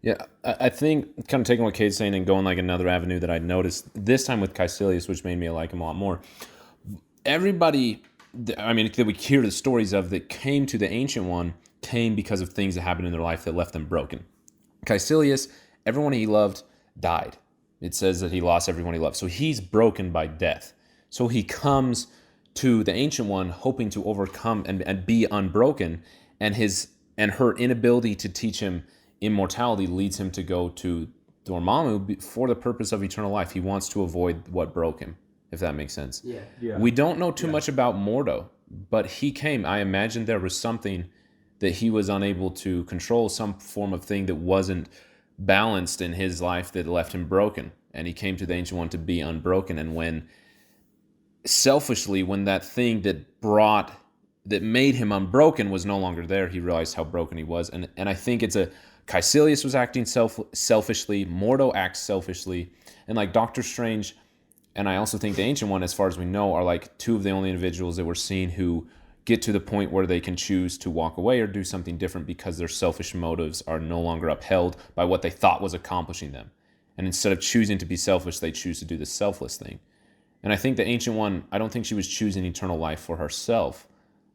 Yeah, I think kind of taking what Kate's saying and going like another avenue that I noticed this time with Caecilius, which made me like him a lot more. Everybody, I mean, that we hear the stories of that came to the Ancient One came because of things that happened in their life that left them broken. Caecilius, everyone he loved died. It says that he lost everyone he loved. So he's broken by death. So he comes to the Ancient One hoping to overcome and be unbroken, and her inability to teach him immortality leads him to go to Dormammu for the purpose of eternal life. He wants to avoid what broke him, if that makes sense. Yeah. We don't know too much about Mordo, but he came. I imagine there was something that he was unable to control, some form of thing that wasn't balanced in his life that left him broken. And he came to the Ancient One to be unbroken. And when that thing that made him unbroken was no longer there, he realized how broken he was. And I think Caecilius was acting selfishly, Mordo acts selfishly, and like Doctor Strange, and I also think the Ancient One, as far as we know, are like two of the only individuals that we're seeing who get to the point where they can choose to walk away or do something different because their selfish motives are no longer upheld by what they thought was accomplishing them. And instead of choosing to be selfish, they choose to do the selfless thing. And I think the Ancient One, I don't think she was choosing eternal life for herself.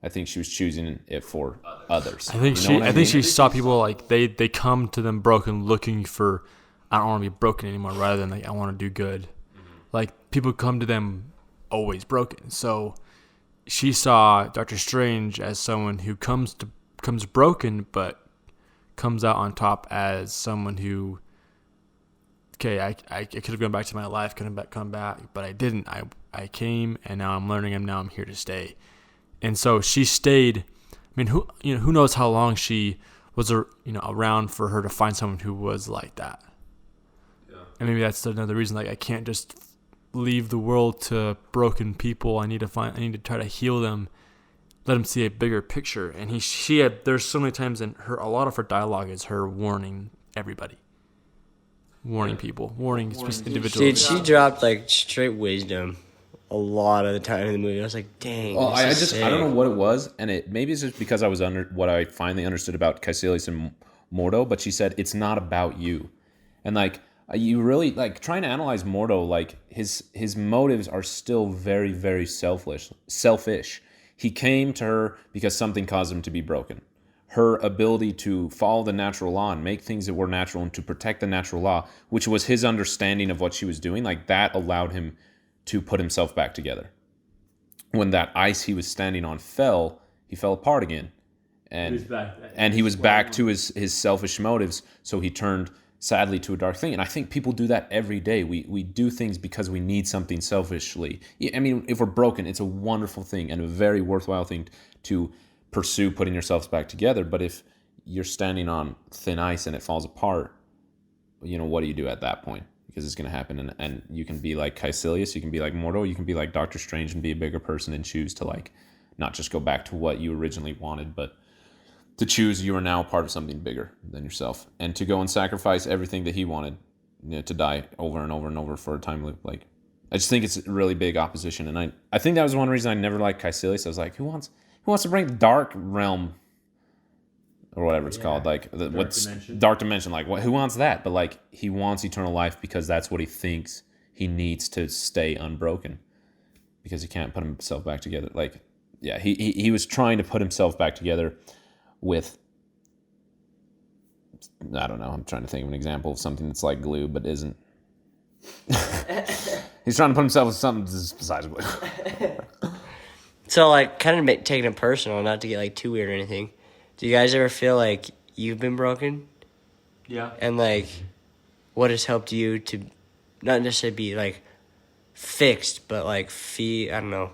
I think she was choosing it for others. I think she saw people like they come to them broken, looking for, I don't want to be broken anymore, rather than like I want to do good. Like people come to them always broken. So she saw Doctor Strange as someone who comes broken, but comes out on top as someone who, okay, I could have gone back to my life, come back, but I didn't. I came, and now I'm learning, and now I'm here to stay. And so she stayed. I mean, who knows how long she was around for her to find someone who was like that. Yeah. And maybe that's another reason. Like, I can't just leave the world to broken people. I need to try to heal them, let them see a bigger picture. And there's so many times in a lot of her dialogue is her warning everybody, warning people, warning individuals. Dude, she dropped like straight wisdom a lot of the time in the movie. I was like, dang. Well, I don't know what it was, and maybe it's just because I was under what I finally understood about Caecilius and Mordo. But she said it's not about you, and like you really like trying to analyze Mordo. Like his motives are still very, very selfish. He came to her because something caused him to be broken. Her ability to follow the natural law and make things that were natural and to protect the natural law, which was his understanding of what she was doing, like that allowed him to put himself back together. When that ice he was standing on fell, he fell apart again. And he was back to his selfish motives, so he turned sadly to a dark thing. And I think people do that every day. We do things because we need something selfishly. I mean, if we're broken, it's a wonderful thing and a very worthwhile thing to pursue putting yourselves back together. But if you're standing on thin ice and it falls apart, what do you do at that point? Because it's going to happen, and you can be like Caecilius, you can be like Mordo, you can be like Doctor Strange and be a bigger person and choose to like not just go back to what you originally wanted, but to choose you are now a part of something bigger than yourself, and to go and sacrifice everything that he wanted, to die over and over and over for a time loop. Like, I just think it's a really big opposition, and I think that was one reason I never liked Caecilius. I was like, who wants to bring the dark realm or whatever it's called, like dark dimension, like who wants that? But like he wants eternal life because that's what he thinks he needs to stay unbroken, because he can't put himself back together. Like, yeah, he was trying to put himself back together with, I don't know, I'm trying to think of an example of something that's like glue but isn't. He's trying to put himself with something besides glue. So like kind of taking it personal, not to get like too weird or anything. Do you guys ever feel like you've been broken? Yeah. And like, what has helped you to not necessarily be like fixed, but like I don't know,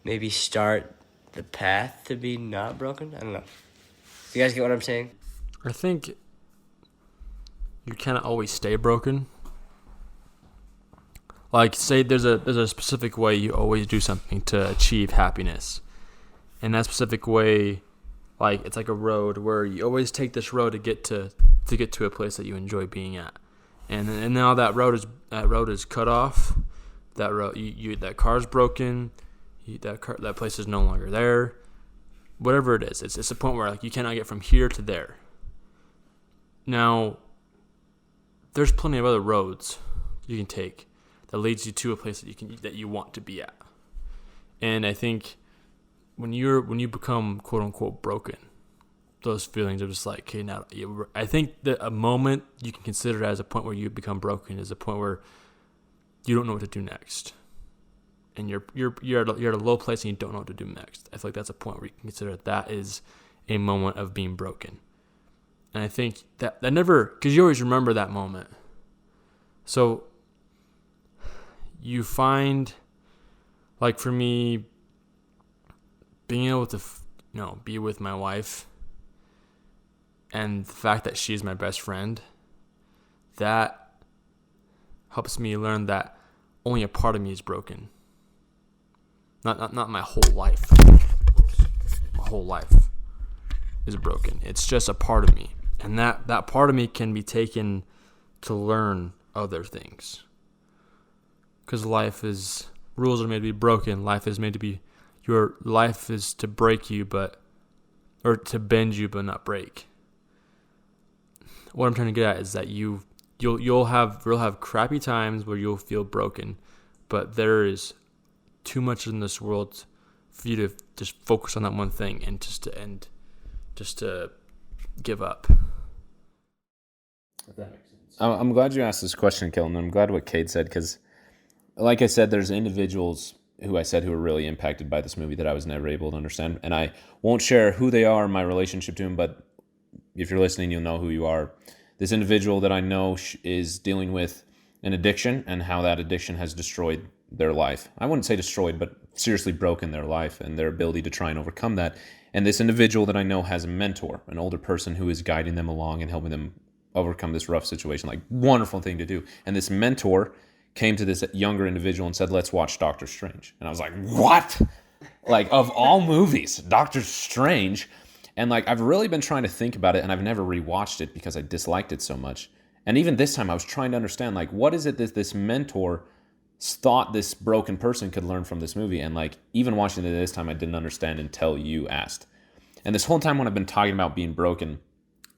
maybe start the path to be not broken? I don't know. You guys get what I'm saying? I think you kind of always stay broken. Like, say there's a specific way you always do something to achieve happiness, and that specific way, like, it's like a road where you always take this road to get to a place that you enjoy being at, and now that road is cut off. That road, that car's broken. That place is no longer there. whatever it is. It's a point where like you cannot get from here to there. Now, there's plenty of other roads you can take that leads you to a place that you want to be at. And I think when you become quote unquote broken, those feelings are just like, okay, now I think that a moment you can consider as a point where you become broken is a point where you don't know what to do next, and you're at a low place and you don't know what to do next. I feel like that's a point where you can consider that is a moment of being broken. And I think that never, because you always remember that moment. So you find, like for me, being able to, be with my wife, and the fact that she's my best friend, that helps me learn that only a part of me is broken. Not my whole life. My whole life is broken. It's just a part of me. And that part of me can be taken to learn other things. Because rules are made to be broken. Your life is to break you, or to bend you, but not break. What I'm trying to get at is that you'll have crappy times where you'll feel broken, but there is too much in this world for you to just focus on that one thing and just to give up. If that makes sense. I'm glad you asked this question, Kellen. I'm glad what Cade said, because like I said, there's individuals who are really impacted by this movie that I was never able to understand. And I won't share who they are, my relationship to them, but if you're listening, you'll know who you are. This individual that I know is dealing with an addiction, and how that addiction has destroyed their life. I wouldn't say destroyed, but seriously broken their life and their ability to try and overcome that. And this individual that I know has a mentor, an older person who is guiding them along and helping them overcome this rough situation. Like, wonderful thing to do. And this mentor came to this younger individual and said, let's watch Doctor Strange. And I was like, what? Like, of all movies, Doctor Strange. And like, I've really been trying to think about it, and I've never rewatched it because I disliked it so much. And even this time I was trying to understand, like, what is it that this mentor thought this broken person could learn from this movie? And like, even watching it this time, I didn't understand until you asked. And this whole time when I've been talking about being broken,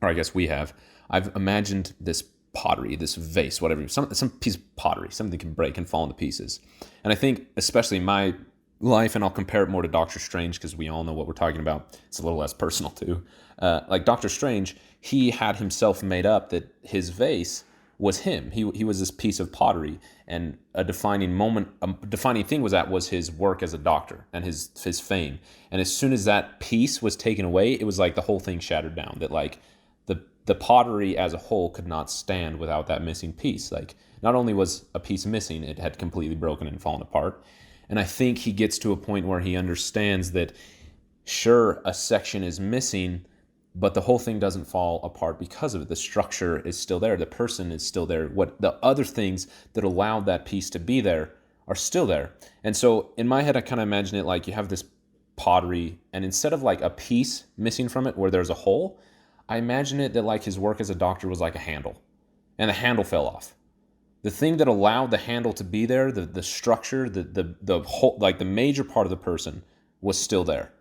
or I guess we have, I've imagined this pottery, this vase, whatever, some piece of pottery, something can break and fall into pieces. And I think, especially in my life, and I'll compare it more to Doctor Strange because we all know what we're talking about. It's a little less personal too. Like Doctor Strange, he had himself made up that his vase was him. He was this piece of pottery, and a defining thing was his work as a doctor and his fame. And as soon as that piece was taken away, it was like the whole thing shattered down. That like the pottery as a whole could not stand without that missing piece. Like, not only was a piece missing, it had completely broken and fallen apart. And I think he gets to a point where he understands that, sure, a section is missing, but the whole thing doesn't fall apart because of it. The structure is still there. The person is still there. What the other things that allowed that piece to be there are still there. And so in my head, I kind of imagine it like you have this pottery, and instead of like a piece missing from it where there's a hole, I imagine it that like his work as a doctor was like a handle, and the handle fell off. The thing that allowed the handle to be there, the structure, the whole, like the major part of the person was still there.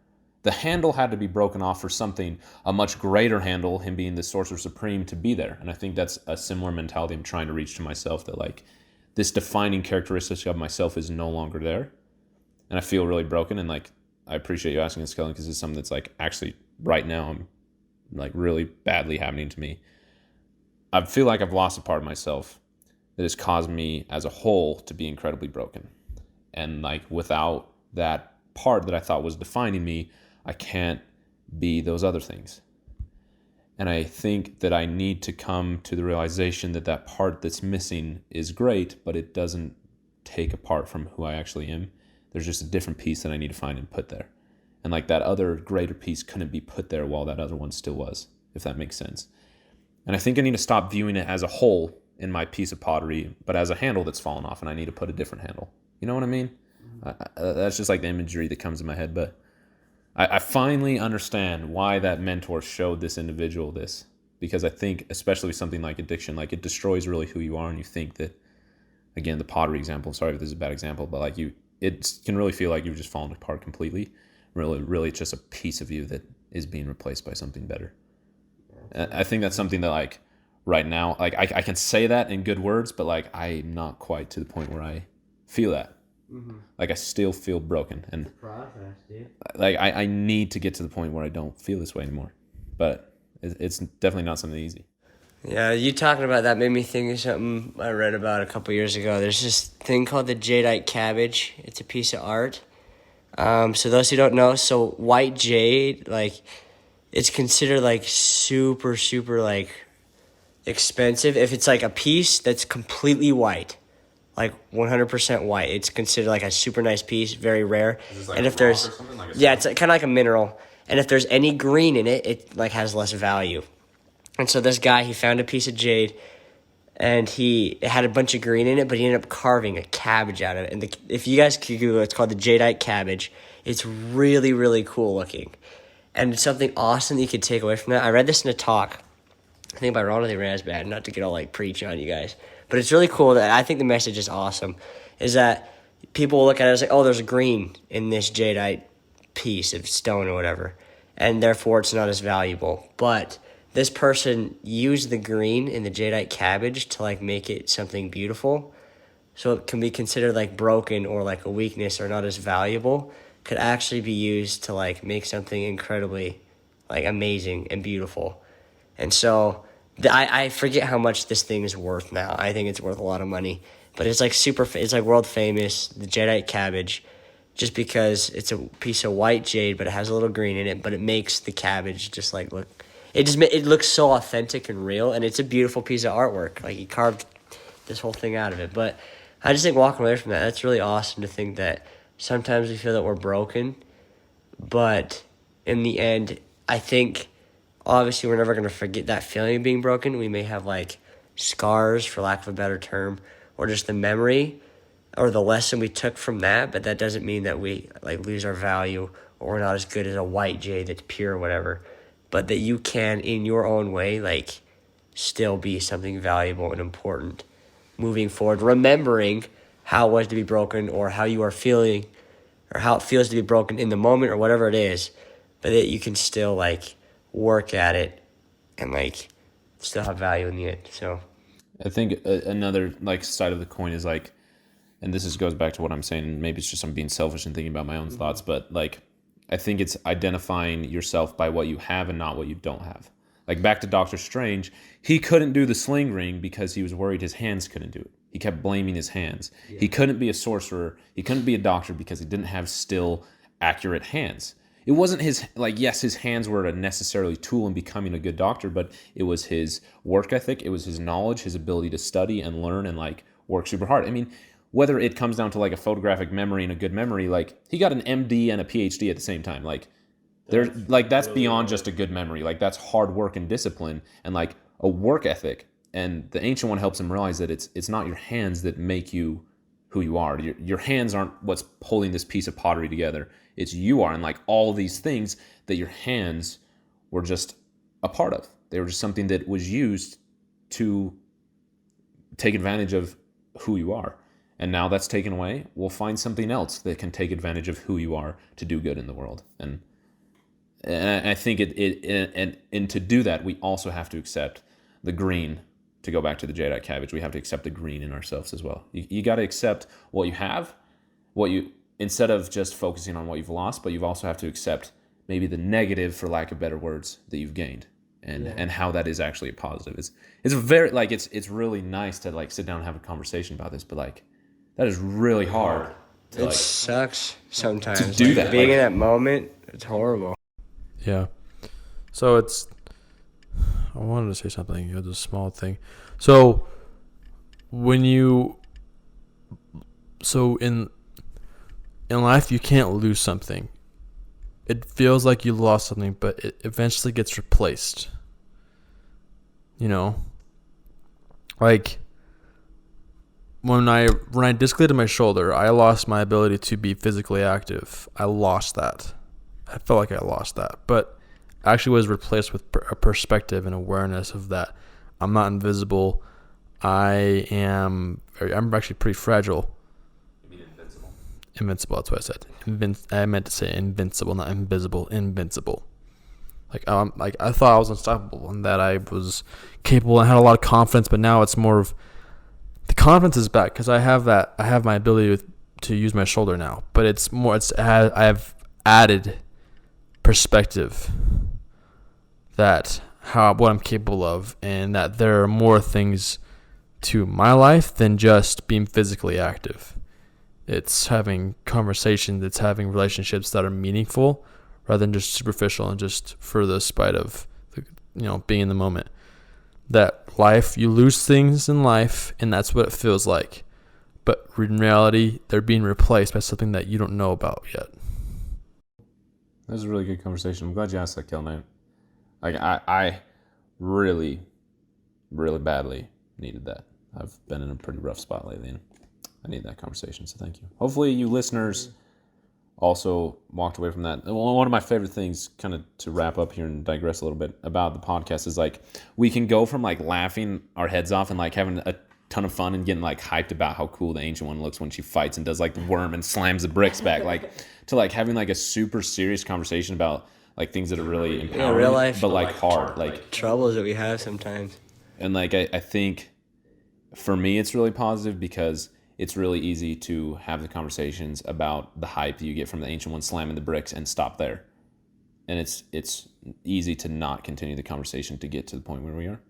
The handle had to be broken off for something, a much greater handle, him being the Sorcerer Supreme, to be there. And I think that's a similar mentality I'm trying to reach to myself, that like this defining characteristic of myself is no longer there. And I feel really broken. And like, I appreciate you asking this, Kellen, because it's something that's like actually right now I'm like really badly happening to me. I feel like I've lost a part of myself that has caused me as a whole to be incredibly broken. And like, without that part that I thought was defining me, I can't be those other things. And I think that I need to come to the realization that that part that's missing is great, but it doesn't take apart from who I actually am. There's just a different piece that I need to find and put there. And like, that other greater piece couldn't be put there while that other one still was, if that makes sense. And I think I need to stop viewing it as a whole in my piece of pottery, but as a handle that's fallen off, and I need to put a different handle. You know what I mean? That's just like the imagery that comes in my head. But I finally understand why that mentor showed this individual this, because I think, especially with something like addiction, like it destroys really who you are, and you think that, again, the pottery example, sorry if this is a bad example, but like it can really feel like you've just fallen apart completely. Really, it's just a piece of you that is being replaced by something better. I think that's something that like right now, like I can say that in good words, but like I'm not quite to the point where I feel that. Mm-hmm. Like I still feel broken, and process, dude. Like I need to get to the point where I don't feel this way anymore. But it's definitely not something easy. Yeah, you talking about that made me think of something I read about a couple years ago. There's this thing called the jadeite cabbage. It's a piece of art. So those who don't know, so white jade, like, it's considered like super, super like expensive. If it's like a piece that's completely white, like 100% white, it's considered like a super nice piece, very rare. Like and if there's, it's kind of like a mineral. And if there's any green in it, it like has less value. And so this guy, he found a piece of jade, and it had a bunch of green in it, but he ended up carving a cabbage out of it. And if you guys could Google it, it's called the jadeite cabbage. It's really, really cool looking. And it's something awesome that you could take away from that. I read this in a talk, I think by Ronald Rasbad, not to get all like preachy on you guys. But it's really cool that I think the message is awesome, is that people will look at it and say, oh, there's green in this jadeite piece of stone or whatever, and therefore it's not as valuable. But this person used the green in the jadeite cabbage to like make it something beautiful, so it can be considered like broken or like a weakness or not as valuable, could actually be used to like make something incredibly like amazing and beautiful. And so I forget how much this thing is worth now. I think it's worth a lot of money, but it's like it's like world famous, the jadeite cabbage, just because it's a piece of white jade, but it has a little green in it, but it makes the cabbage just like look. It looks so authentic and real, and it's a beautiful piece of artwork. Like, he carved this whole thing out of it. But I just think walking away from that, that's really awesome to think that sometimes we feel that we're broken, but in the end, I think obviously we're never going to forget that feeling of being broken. We may have, like, scars, for lack of a better term, or just the memory or the lesson we took from that, but that doesn't mean that we, like, lose our value or we're not as good as a white jade that's pure or whatever. But that you can, in your own way, like, still be something valuable and important moving forward, remembering how it was to be broken or how you are feeling or how it feels to be broken in the moment or whatever it is, but that you can still, like, work at it and, like, still have value in the end. So I think another, like, side of the coin is, like, and this goes back to what I'm saying, maybe it's just I'm being selfish and thinking about my own thoughts, but, like, I think it's identifying yourself by what you have and not what you don't have. Like, back to Doctor Strange, he couldn't do the sling ring because he was worried his hands couldn't do it. He kept blaming his hands. Yeah. He couldn't be a sorcerer. He couldn't be a doctor because he didn't have still accurate hands. It wasn't his, like, yes, his hands were a necessarily tool in becoming a good doctor, but it was his work ethic. It was his knowledge, his ability to study and learn and, like, work super hard. I mean, whether it comes down to like a photographic memory and a good memory, like, he got an MD and a PhD at the same time. Like, that's really beyond just a good memory. Like, that's hard work and discipline and like a work ethic. And the Ancient One helps him realize that it's not your hands that make you who you are. Your hands aren't what's holding this piece of pottery together. It's you are. And like all these things that your hands were just a part of. They were just something that was used to take advantage of who you are. And now that's taken away, we'll find something else that can take advantage of who you are to do good in the world. And I think and to do that, we also have to accept the green. To go back to the jadeite cabbage, we have to accept the green in ourselves as well. You got to accept what you have, instead of just focusing on what you've lost, but you also have to accept maybe the negative, for lack of better words, that you've gained. And how that is actually a positive. It's very, like, it's really nice to, like, sit down and have a conversation about this, but, like, that is really hard. It sucks sometimes. To do that. Being in that moment, it's horrible. Yeah. So I wanted to say something. It was a small thing. So in life, you can't lose something. It feels like you lost something, but it eventually gets replaced. You know? Like, when I dislocated my shoulder, I lost my ability to be physically active. I lost that. I felt like I lost that. But actually was replaced with a perspective and awareness of that. I'm not invisible. I'm actually pretty fragile. You mean invincible? Invincible. That's what I said. I meant to say invincible, not invisible. Invincible. Like I thought I was unstoppable and that I was capable and had a lot of confidence, but now it's more of the confidence is back because I have my ability to use my shoulder now. But it's more. I have added perspective that what I'm capable of, and that there are more things to my life than just being physically active. It's having conversations, it's having relationships that are meaningful rather than just superficial and just for the spite of being in the moment. That life, you lose things in life and that's what it feels like. But in reality, they're being replaced by something that you don't know about yet. That was a really good conversation. I'm glad you asked that, Kelman. Like I really, really badly needed that. I've been in a pretty rough spot lately, and I need that conversation. So thank you. Hopefully, you listeners also walked away from that. One of my favorite things, kind of to wrap up here and digress a little bit about the podcast, is like we can go from like laughing our heads off and like having a ton of fun and getting like hyped about how cool the Ancient One looks when she fights and does like the worm and slams the bricks back, like to like having like a super serious conversation about like things that are really empowering, real life, but like hard, like troubles that we have sometimes. And like I think for me it's really positive because it's really easy to have the conversations about the hype that you get from the Ancient One slamming the bricks and stop there. And it's easy to not continue the conversation to get to the point where we are.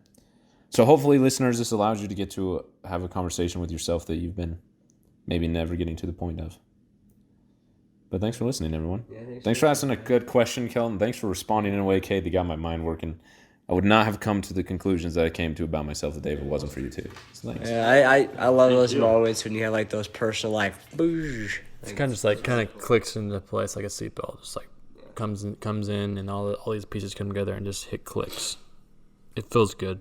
So hopefully, listeners, this allows you to get to have a conversation with yourself that you've been maybe never getting to the point of. But thanks for listening, everyone. Yeah, thanks for asking a good question, Kelton. Thanks for responding in a way, Kate, that got my mind working. I would not have come to the conclusions that I came to about myself today if it wasn't for you too. So thanks. Yeah, I love those moments when you have like those personal like boosh. It's kind of just like kind of clicks into place like a seatbelt. Just like comes in, and all these pieces come together and just hit clicks. It feels good.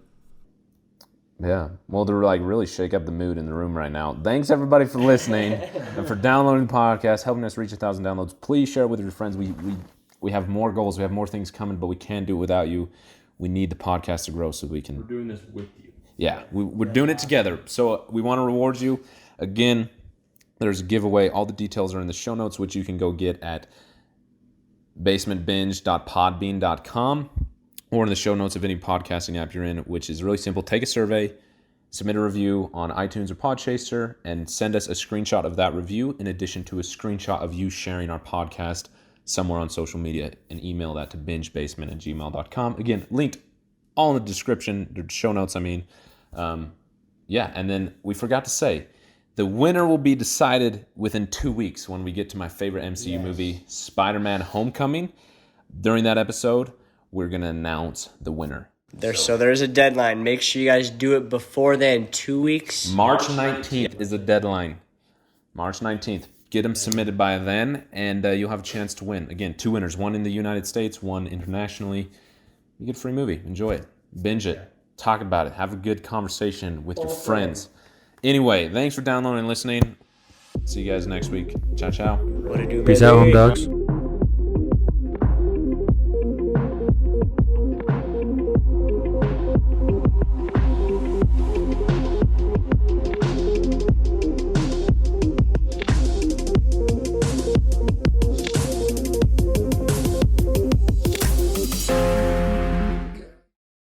Yeah. Well, to like really shake up the mood in the room right now. Thanks everybody for listening and for downloading the podcast, helping us reach 1,000 downloads. Please share it with your friends. We have more goals. We have more things coming, but we can't do it without you. We need the podcast to grow so we can. We're doing this with you. Yeah, we're doing it together. So we want to reward you. Again, there's a giveaway. All the details are in the show notes, which you can go get at basementbinge.podbean.com or in the show notes of any podcasting app you're in, which is really simple. Take a survey, submit a review on iTunes or Podchaser, and send us a screenshot of that review in addition to a screenshot of you sharing our podcast somewhere on social media, and email that to bingebasement@gmail.com. Again, linked all in the description, the show notes, and then we forgot to say, the winner will be decided within 2 weeks when we get to my favorite MCU movie, Spider-Man Homecoming. During that episode, we're going to announce the winner. There's a deadline. Make sure you guys do it before then. 2 weeks. March 19th is the deadline. March 19th. Get them submitted by then, and you'll have a chance to win. Again, 2 winners. One in the United States, one internationally. You get a free movie. Enjoy it. Binge it. Talk about it. Have a good conversation with your friends. Anyway, thanks for downloading and listening. See you guys next week. Ciao, ciao. What to do, Peace out, home dogs.